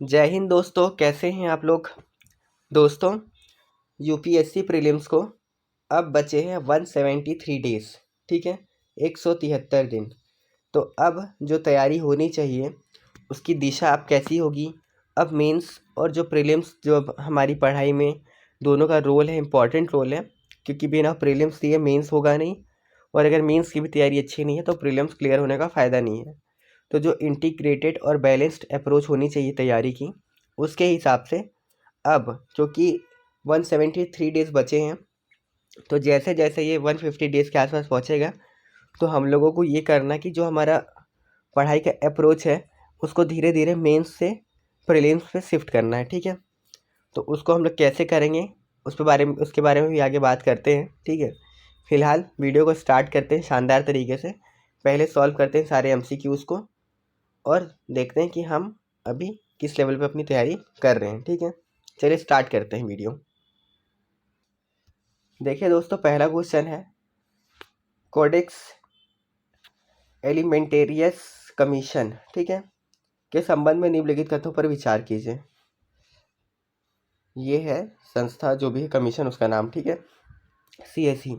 जय हिंद दोस्तों, कैसे हैं आप लोग। दोस्तों, यूपीएससी प्रीलिम्स को अब बचे हैं 173 डेज। ठीक है, 173 दिन। तो अब जो तैयारी होनी चाहिए उसकी दिशा अब कैसी होगी। अब मेंस और जो प्रीलिम्स जो अब हमारी पढ़ाई में दोनों का रोल है, इम्पॉर्टेंट रोल है, क्योंकि बिना प्रीलिम्स दिए मेंस होगा नहीं, और अगर मेंस की भी तैयारी अच्छी नहीं है तो प्रीलिम्स क्लियर होने का फ़ायदा नहीं है। तो जो इंटीग्रेटेड और बैलेंस्ड अप्रोच होनी चाहिए तैयारी की, उसके हिसाब से अब क्योंकि 173 डेज़ बचे हैं, तो जैसे जैसे ये 150 डेज़ के आसपास पहुंचेगा तो हम लोगों को ये करना कि जो हमारा पढ़ाई का अप्रोच है उसको धीरे धीरे मेंस से प्रीलिम्स पे शिफ्ट करना है। ठीक है, तो उसको हम लोग कैसे करेंगे उसके बारे में भी आगे बात करते हैं। ठीक है, फिलहाल वीडियो को स्टार्ट करते हैं शानदार तरीके से। पहले सॉल्व करते हैं सारे एमसीक्यूज़ को और देखते हैं कि हम अभी किस लेवल पे अपनी तैयारी कर रहे हैं। ठीक है, चलिए स्टार्ट करते हैं वीडियो। देखिए दोस्तों, पहला क्वेश्चन है कोडेक्स एलिमेंटेरियस कमीशन, ठीक है, के संबंध में निम्नलिखित कथनों पर विचार कीजिए। ये है संस्था, जो भी है कमीशन उसका नाम। ठीक है, सीएसी।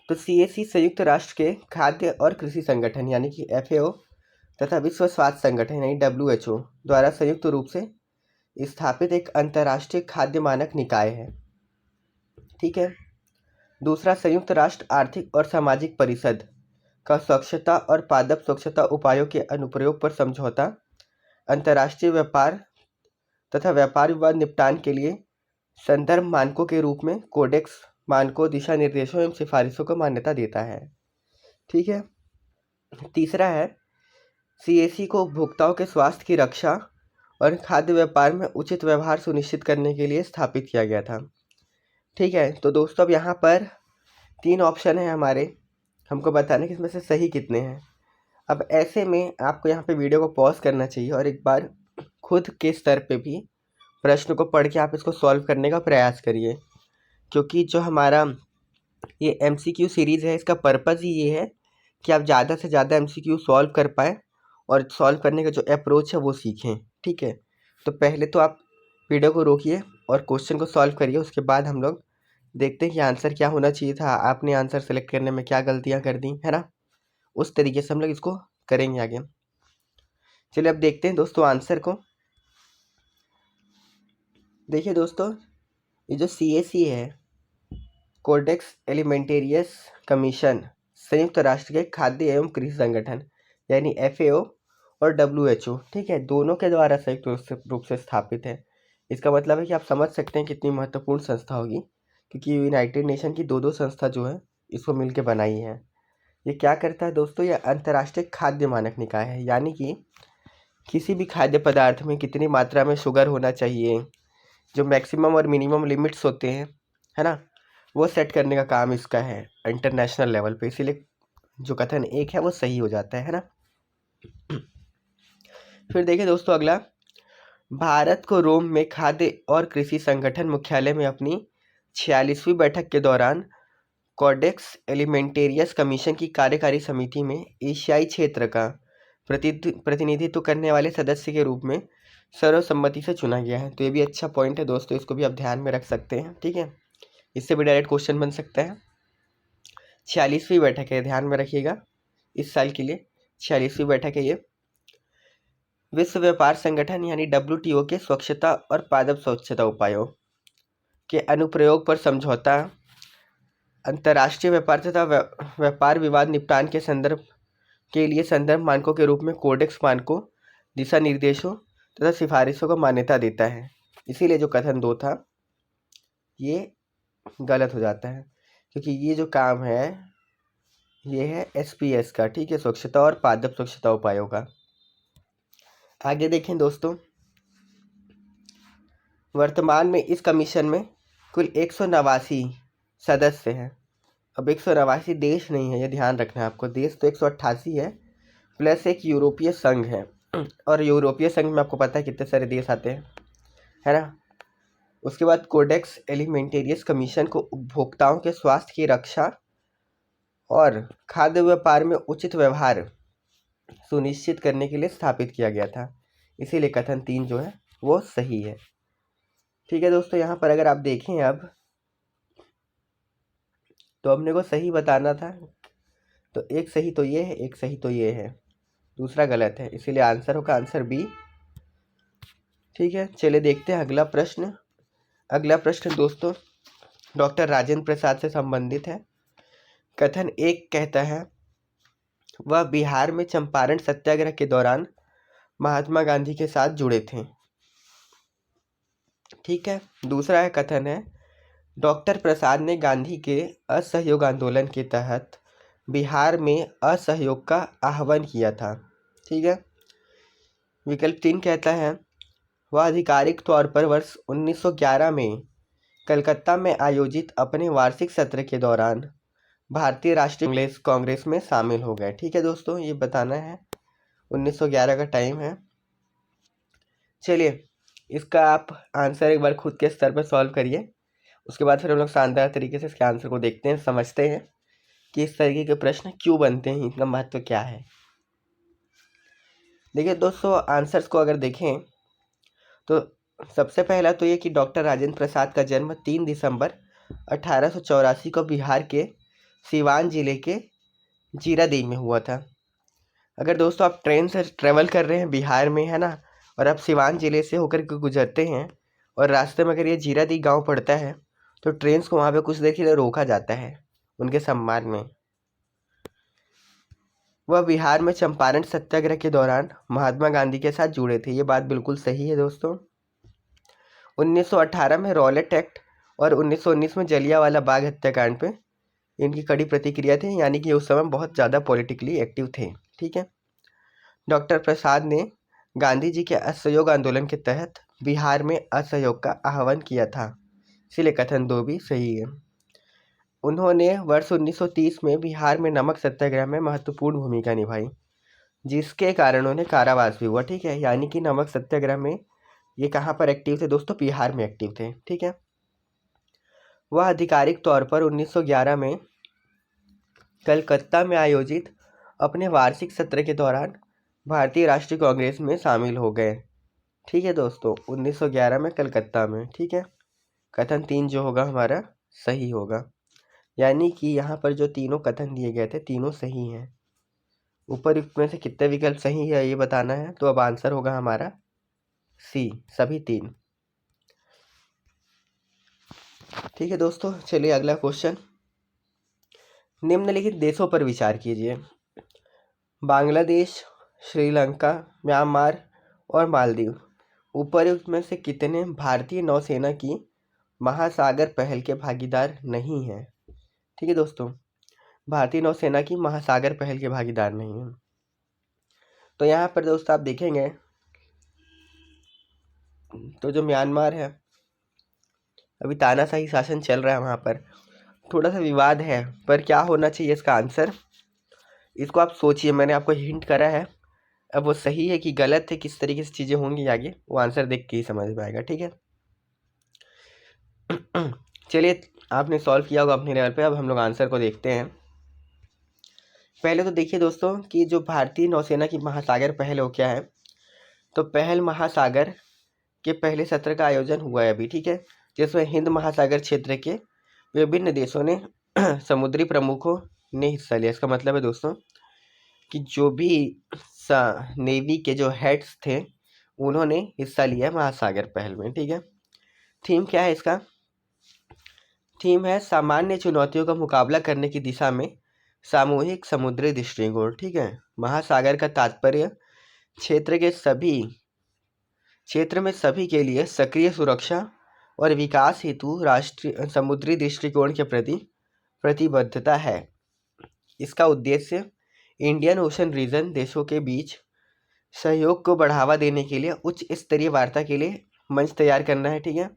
तो सीएसी संयुक्त राष्ट्र के खाद्य और कृषि संगठन यानी कि एफएओ तथा विश्व स्वास्थ्य संगठन यानी डब्ल्यूएचओ द्वारा संयुक्त रूप से स्थापित एक अंतर्राष्ट्रीय खाद्य मानक निकाय है। ठीक है। दूसरा, संयुक्त राष्ट्र आर्थिक और सामाजिक परिषद का स्वच्छता और पादप स्वच्छता उपायों के अनुप्रयोग पर समझौता अंतर्राष्ट्रीय व्यापार तथा व्यापार विवाद निपटान के लिए संदर्भ मानकों के रूप में कोडेक्स मानकों, दिशा निर्देशों एवं सिफारिशों को मान्यता देता है। ठीक है। तीसरा है, सीएसी को उपभोक्ताओं के स्वास्थ्य की रक्षा और खाद्य व्यापार में उचित व्यवहार सुनिश्चित करने के लिए स्थापित किया गया था। ठीक है, तो दोस्तों अब यहाँ पर 3 ऑप्शन है हमारे, हमको बताने कि इसमें से सही कितने हैं। अब ऐसे में आपको यहाँ पे वीडियो को पॉज करना चाहिए और एक बार खुद के स्तर पे भी प्रश्न को पढ़ के आप इसको सॉल्व करने का प्रयास करिए, क्योंकि जो हमारा ये एमसीक्यू सीरीज़ है इसका पर्पज़ ही ये है कि आप ज़्यादा से ज़्यादा एमसीक्यू सॉल्व कर पाएँ और सॉल्व करने का जो अप्रोच है वो सीखें। ठीक है, तो पहले तो आप वीडियो को रोकिए और क्वेश्चन को सॉल्व करिए, उसके बाद हम लोग देखते हैं कि आंसर क्या होना चाहिए था, आपने आंसर सेलेक्ट करने में क्या गलतियाँ कर दी है ना, उस तरीके से हम लोग इसको करेंगे आगे। चलिए अब देखते हैं दोस्तों आंसर को। देखिए दोस्तों, ये जो सीएसी है, कोडेक्स एलिमेंटेरियस कमीशन, संयुक्त राष्ट्र के खाद्य एवं कृषि संगठन यानी एफएओ और डब्ल्यूएचओ, ठीक है, दोनों के द्वारा संयुक्त रूप से स्थापित है। इसका मतलब है कि आप समझ सकते हैं कितनी महत्वपूर्ण संस्था होगी, क्योंकि यूनाइटेड नेशन की दो संस्था जो है इसको मिलकर बनाई है। ये क्या करता है दोस्तों, ये अंतर्राष्ट्रीय खाद्य मानक निकाय है, यानी कि किसी भी खाद्य पदार्थ में कितनी मात्रा में शुगर होना चाहिए, जो मैक्सिमम और मिनिमम लिमिट्स होते हैं, है ना, वो सेट करने का काम इसका है इंटरनेशनल लेवल पे। इसीलिए जो कथन एक है वो सही हो जाता है ना। फिर देखिए दोस्तों अगला, भारत को रोम में खाद्य और कृषि संगठन मुख्यालय में अपनी 46वीं बैठक के दौरान कोडेक्स एलिमेंटेरियस कमीशन की कार्यकारी समिति में एशियाई क्षेत्र का प्रतिनिधित्व करने वाले सदस्य के रूप में सर्वसम्मति से चुना गया है। तो ये भी अच्छा पॉइंट है दोस्तों, इसको भी आप ध्यान में रख सकते हैं। ठीक है, इससे भी डायरेक्ट क्वेश्चन बन सकता है। 46वीं बैठक है, ध्यान में रखिएगा, इस साल के लिए 46वीं बैठक है ये। विश्व व्यापार संगठन यानी डब्ल्यूटीओ के स्वच्छता और पादप स्वच्छता उपायों के अनुप्रयोग पर समझौता अंतर्राष्ट्रीय व्यापार तथा व्यापार विवाद निपटान के संदर्भ के लिए संदर्भ मानकों के रूप में कोडेक्स मानकों, दिशा निर्देशों तथा सिफारिशों को मान्यता देता है। इसीलिए जो कथन 2 था ये गलत हो जाता है, क्योंकि ये जो काम है ये है एसपीएस का, ठीक है, स्वच्छता और पादप स्वच्छता उपायों का। आगे देखें दोस्तों, वर्तमान में इस कमीशन में कुल 189 सदस्य हैं। अब 189 देश नहीं है, ये ध्यान रखना है आपको, देश तो 188 है प्लस एक यूरोपीय संघ है, और यूरोपीय संघ में आपको पता है कितने सारे देश आते हैं, है ना। उसके बाद कोडेक्स एलिमेंटेरियस कमीशन को उपभोक्ताओं के स्वास्थ्य की रक्षा और खाद्य व्यापार में उचित व्यवहार सुनिश्चित करने के लिए स्थापित किया गया था। इसीलिए कथन 3 जो है वो सही है। ठीक है दोस्तों, यहाँ पर अगर आप देखें अब तो अपने को सही बताना था, तो एक सही तो ये है, एक सही तो ये है, दूसरा गलत है, इसीलिए आंसर होगा आंसर बी। ठीक है, चलिए देखते हैं अगला प्रश्न। अगला प्रश्न दोस्तों डॉक्टर राजेंद्र प्रसाद से संबंधित है। कथन 1 कहता है वह बिहार में चंपारण सत्याग्रह के दौरान महात्मा गांधी के साथ जुड़े थे। ठीक है, दूसरा है कथन है डॉक्टर प्रसाद ने गांधी के असहयोग आंदोलन के तहत बिहार में असहयोग का आह्वान किया था। ठीक है, विकल्प 3 कहता है वह आधिकारिक तौर पर वर्ष 1911 में कलकत्ता में आयोजित अपने वार्षिक सत्र के दौरान भारतीय राष्ट्रीय कांग्रेस में शामिल हो गए। ठीक है दोस्तों, ये बताना है, 1911 का टाइम है। चलिए इसका आप आंसर एक बार खुद के स्तर पर सॉल्व करिए, उसके बाद फिर हम लोग शानदार तरीके से इसके आंसर को देखते हैं, समझते हैं कि इस तरीके के प्रश्न क्यों बनते हैं, इनका महत्व क्या है। देखिए दोस्तों, आंसर्स को अगर देखें तो सबसे पहला तो ये कि डॉक्टर राजेंद्र प्रसाद का जन्म 3 दिसंबर 1884 को बिहार के सिवान जिले के जीरादेई में हुआ था। अगर दोस्तों आप ट्रेन से ट्रेवल कर रहे हैं बिहार में, है ना, और आप सिवान जिले से होकर के गुजरते हैं और रास्ते में अगर ये जीरादेई गांव पड़ता है तो ट्रेन को वहाँ पे कुछ देर के लिए रोका जाता है उनके सम्मान में। वह बिहार में चंपारण सत्याग्रह के दौरान महात्मा गांधी के साथ जुड़े थे, ये बात बिल्कुल सही है दोस्तों। 1918 में रॉलेट एक्ट और 1919 में जलियांवाला बाग हत्याकांड पे इनकी कड़ी प्रतिक्रिया थी, यानी कि उस समय बहुत ज़्यादा पॉलिटिकली एक्टिव थे। ठीक है, डॉक्टर प्रसाद ने गांधी जी के असहयोग आंदोलन के तहत बिहार में असहयोग का आह्वान किया था, इसलिए कथन 2 भी सही है। उन्होंने वर्ष 1930 में बिहार में नमक सत्याग्रह में महत्वपूर्ण भूमिका निभाई, जिसके कारण उन्हें कारावास भी हुआ। ठीक है, यानी कि नमक सत्याग्रह में ये कहाँ पर एक्टिव थे दोस्तों, बिहार में एक्टिव थे। ठीक है, वह आधिकारिक तौर पर 1911 में कलकत्ता में आयोजित अपने वार्षिक सत्र के दौरान भारतीय राष्ट्रीय कांग्रेस में शामिल हो गए। ठीक है दोस्तों, 1911 में कलकत्ता में। ठीक है, कथन 3 जो होगा हमारा सही होगा, यानी कि यहाँ पर जो तीनों कथन दिए गए थे तीनों सही हैं। उपयुक्त में से कितने विकल्प सही है ये बताना है, तो अब आंसर होगा हमारा सी, सभी 3। ठीक है दोस्तों, चलिए अगला क्वेश्चन। निम्नलिखित देशों पर विचार कीजिए, बांग्लादेश, श्रीलंका, म्यांमार और मालदीव उपर्युक्त में से कितने भारतीय नौसेना की महासागर पहल के भागीदार नहीं हैं। ठीक है दोस्तों, भारतीय नौसेना की महासागर पहल के भागीदार नहीं हैं। तो यहाँ पर दोस्तों आप देखेंगे तो जो म्यांमार है अभी तानाशाही शासन चल रहा है, वहाँ पर थोड़ा सा विवाद है, पर क्या होना चाहिए इसका आंसर, इसको आप सोचिए, मैंने आपको हिंट करा है, अब वो सही है कि गलत है, किस तरीके से चीज़ें होंगी आगे वो आंसर देख के ही समझ में आएगा। ठीक है, चलिए आपने सॉल्व किया होगा अपने लेवल पे, अब हम लोग आंसर को देखते हैं। पहले तो देखिए दोस्तों कि जो भारतीय नौसेना की महासागर पहल हो क्या है, तो पहल महासागर के पहले सत्र का आयोजन हुआ है अभी। ठीक है, जिसमें हिंद महासागर क्षेत्र के विभिन्न देशों ने समुद्री प्रमुखों ने हिस्सा लिया। इसका मतलब है दोस्तों कि जो भी नेवी के जो हेड्स थे उन्होंने हिस्सा लिया महासागर पहल में। ठीक है, थीम क्या है इसका, थीम है सामान्य चुनौतियों का मुकाबला करने की दिशा में सामूहिक समुद्री दृष्टिकोण। ठीक है, महासागर का तात्पर्य क्षेत्र में सभी के लिए सक्रिय सुरक्षा और विकास हेतु राष्ट्रीय समुद्री दृष्टिकोण के प्रति प्रतिबद्धता है। इसका उद्देश्य इंडियन ओशन रीजन देशों के बीच सहयोग को बढ़ावा देने के लिए उच्च स्तरीय वार्ता के लिए मंच तैयार करना है। ठीक है,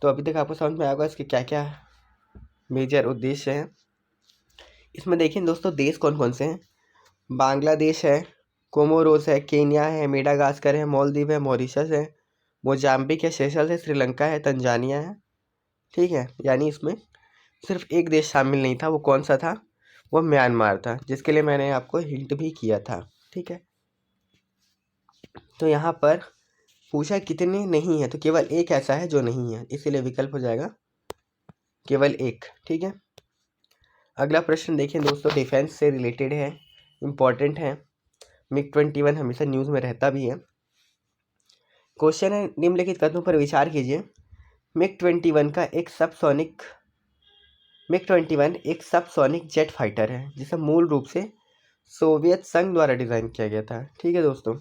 तो अभी तक आपको समझ में आएगा इसके क्या क्या मेजर उद्देश्य हैं। इसमें देखिए दोस्तों देश कौन कौन से हैं, बांग्लादेश है, कोमोरोस है, केन्या है, मेडागास्कर है, मालदीव है, मॉरिशस है, मोजाम्बिक है, सेशल्स है, श्रीलंका है, तंजानिया है। ठीक है, यानी इसमें सिर्फ एक देश शामिल नहीं था, वो कौन सा था, वो म्यांमार था, जिसके लिए मैंने आपको हिंट भी किया था। ठीक है, तो यहाँ पर पूछा कितने नहीं है, तो केवल एक ऐसा है जो नहीं है, इसीलिए विकल्प हो जाएगा केवल एक। ठीक है। अगला प्रश्न देखिए दोस्तों, डिफेंस से रिलेटेड है, इम्पॉर्टेंट है। MiG-21 हमेशा न्यूज़ में रहता भी है। क्वेश्चन है, निम्नलिखित कथनों पर विचार कीजिए। MiG-21 एक सबसोनिक जेट फाइटर है जिसे मूल रूप से सोवियत संघ द्वारा डिज़ाइन किया गया था। ठीक है दोस्तों,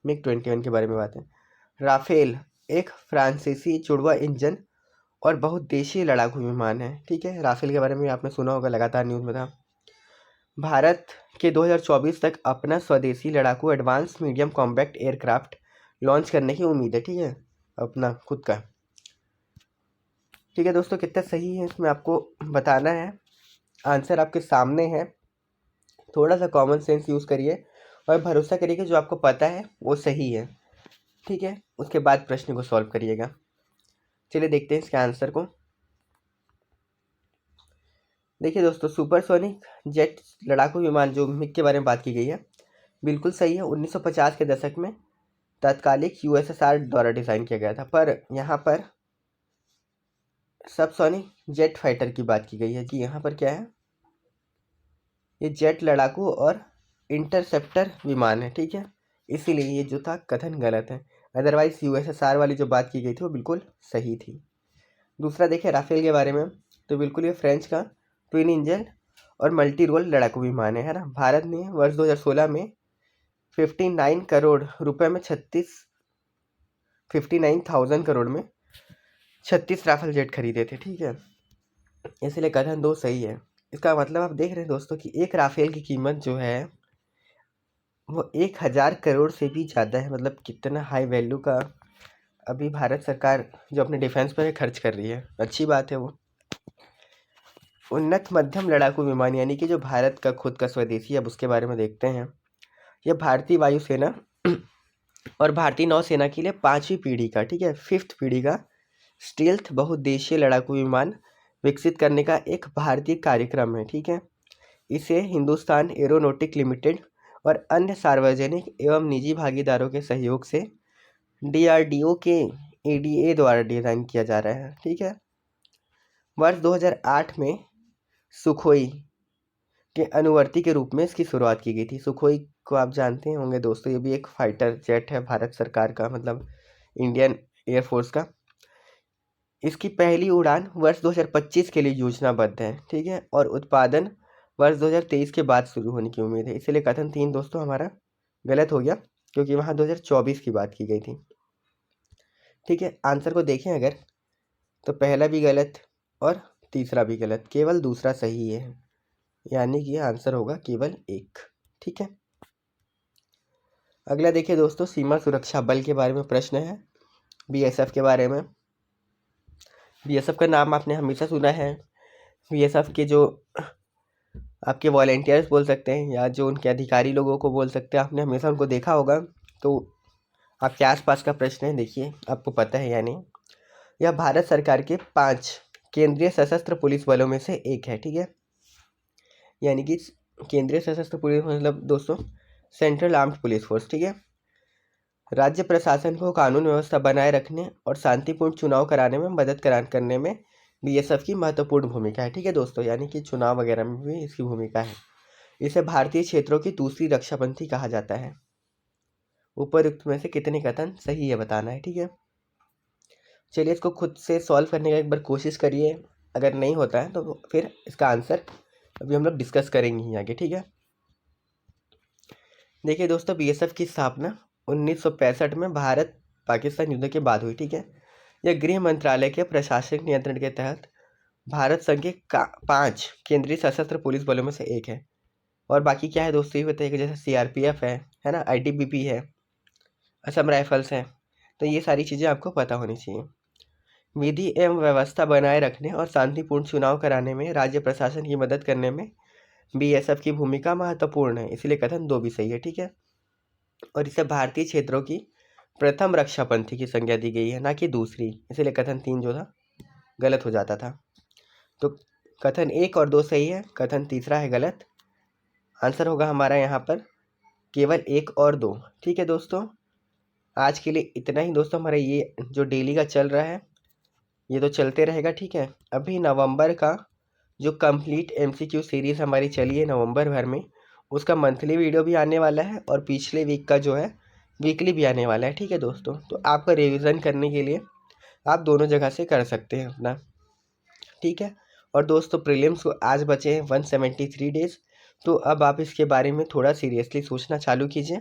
MiG-21 के बारे में बात है। राफेल एक फ्रांसीसी जुड़वा इंजन और बहुउद्देशीय लड़ाकू विमान है। ठीक है, राफेल के बारे में आपने सुना होगा, लगातार न्यूज़ में था। भारत के 2024 तक अपना स्वदेशी लड़ाकू advance medium combat aircraft launch करने की उम्मीद है। ठीक है, अपना खुद का। ठीक है दोस्तों, कितना सही है इसमें आपको बताना है। आंसर आपके सामने है, थोड़ा सा कॉमन सेंस यूज़ करिए और भरोसा करिए कि जो आपको पता है वो सही है। ठीक है, उसके बाद प्रश्न को सॉल्व करिएगा। चलिए देखते हैं इसके आंसर को। देखिए दोस्तों, सुपरसोनिक जेट लड़ाकू विमान जो मिग के बारे में बात की गई है, बिल्कुल सही है। 1950 के दशक में तत्कालिक यूएसएसआर द्वारा डिज़ाइन किया गया था, पर यहाँ पर सबसोनिक जेट फाइटर की बात की गई है कि यहाँ पर क्या है, ये जेट लड़ाकू और इंटरसेप्टर विमान है। ठीक है, इसीलिए ये जो था कथन गलत है। अदरवाइज यूएसएसआर वाली जो बात की गई थी वो बिल्कुल सही थी। दूसरा देखिए राफेल के बारे में, तो बिल्कुल ये फ्रेंच का ट्विन इंजन और मल्टी रोल लड़ाकू विमान है ना। भारत ने वर्ष 2016 में 59 करोड़ रुपए में 59,000 करोड़ में 36 राफेल जेट खरीदे थे। ठीक है, इसलिए कथन दो सही है। इसका मतलब आप देख रहे हैं दोस्तों कि एक राफेल की कीमत जो है वो 1,000 करोड़ से भी ज़्यादा है। मतलब कितना हाई वैल्यू का अभी भारत सरकार जो अपने डिफेंस पर खर्च कर रही है, अच्छी बात है वो। उन्नत मध्यम लड़ाकू विमान यानी कि जो भारत का खुद का स्वदेशी, अब उसके बारे में देखते हैं। यह भारतीय वायुसेना और भारतीय नौसेना के लिए 5वीं पीढ़ी का, ठीक है, 5th पीढ़ी का स्टील्थ बहुउद्देशीय लड़ाकू विमान विकसित करने का एक भारतीय कार्यक्रम है। ठीक है, इसे हिंदुस्तान एरोनॉटिक लिमिटेड और अन्य सार्वजनिक एवं निजी भागीदारों के सहयोग से DRDO के ADA द्वारा डिज़ाइन किया जा रहा है। ठीक है, वर्ष 2008 में सुखोई के अनुवर्ती के रूप में इसकी शुरुआत की गई थी। सुखोई को आप जानते होंगे दोस्तों, ये भी एक फाइटर जेट है भारत सरकार का, मतलब इंडियन एयरफोर्स का। इसकी पहली उड़ान वर्ष 2025 के लिए योजनाबद्ध है। ठीक है, और उत्पादन वर्ष 2023 के बाद शुरू होने की उम्मीद है। इसलिए कथन 3 दोस्तों हमारा गलत हो गया, क्योंकि वहाँ 2024 की बात की गई थी। ठीक है, आंसर को देखें अगर, तो पहला भी गलत और तीसरा भी गलत, केवल दूसरा सही है, यानी कि आंसर होगा केवल एक। ठीक है, अगला देखिए दोस्तों, सीमा सुरक्षा बल के बारे में प्रश्न है, BSF के बारे में। BSF का नाम आपने हमेशा सुना है। BSF के जो आपके वॉलेंटियर्स बोल सकते हैं या जो उनके अधिकारी लोगों को बोल सकते हैं, आपने हमेशा उनको देखा होगा। तो आपके आसपास का प्रश्न है, देखिए आपको पता है या नहीं। यह भारत सरकार के 5 केंद्रीय सशस्त्र पुलिस बलों में से एक है। ठीक है, यानी कि केंद्रीय सशस्त्र पुलिस मतलब दोस्तों सेंट्रल आर्म्ड पुलिस फोर्स। ठीक है, राज्य प्रशासन को कानून व्यवस्था बनाए रखने और शांतिपूर्ण चुनाव कराने में मदद करने में BSF की महत्वपूर्ण भूमिका है। ठीक है दोस्तों, यानी कि चुनाव वगैरह में भी इसकी भूमिका है। इसे भारतीय क्षेत्रों की दूसरी रक्षापंथी कहा जाता है। उपरोक्त में से कितने कथन सही है बताना है। ठीक है, चलिए इसको खुद से सॉल्व करने का एक बार कोशिश करिए, अगर नहीं होता है तो फिर इसका आंसर अभी हम लोग डिस्कस करेंगे ही आगे। ठीक है, देखिए दोस्तों, BSF की स्थापना 1965 में भारत पाकिस्तान युद्ध के बाद हुई। ठीक है, यह गृह मंत्रालय के प्रशासनिक नियंत्रण के तहत भारत संघ के 5 केंद्रीय सशस्त्र पुलिस बलों में से एक है। और बाकी क्या है दोस्तों, ये बताइए कि जैसे CRPF है ना, ITBP है, असम राइफल्स है। तो ये सारी चीज़ें आपको पता होनी चाहिए। विधि एवं व्यवस्था बनाए रखने और शांतिपूर्ण चुनाव कराने में राज्य प्रशासन की मदद करने में BSF की भूमिका महत्वपूर्ण है, इसलिए कथन 2 भी सही है। ठीक है, और इसे भारतीय क्षेत्रों की प्रथम रक्षापंथी की संज्ञा दी गई है, ना कि दूसरी, इसलिए कथन 3 जो था गलत हो जाता था। तो कथन 1 और 2 सही है, कथन तीसरा है गलत। आंसर होगा हमारा यहाँ पर केवल 1 और 2। ठीक है दोस्तों, आज के लिए इतना ही दोस्तों। हमारा ये जो डेली का चल रहा है ये तो चलते रहेगा, ठीक है। अभी नवंबर का जो कंप्लीट एमसीक्यू सीरीज़ हमारी चली है नवंबर भर में, उसका मंथली वीडियो भी आने वाला है और पिछले वीक का जो है वीकली भी आने वाला है, ठीक है दोस्तों। तो आपका रिवीजन करने के लिए आप दोनों जगह से कर सकते हैं अपना, ठीक है। और दोस्तों प्रीलिम्स को आज बचे हैं 173 डेज, तो अब आप इसके बारे में थोड़ा सीरियसली सोचना चालू कीजिए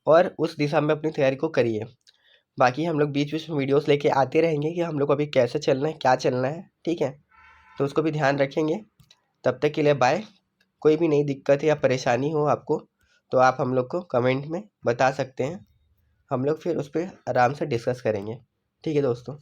और उस दिशा में अपनी तैयारी को करिए। बाकी हम लोग बीच बीच में वीडियोस लेके आते रहेंगे कि हम लोग को अभी कैसे चलना है, क्या चलना है, ठीक है। तो उसको भी ध्यान रखेंगे। तब तक के लिए बाय। कोई भी नई दिक्कत या परेशानी हो आपको तो आप हम लोग को कमेंट में बता सकते हैं, हम लोग फिर उस पर आराम से डिस्कस करेंगे, ठीक है दोस्तों।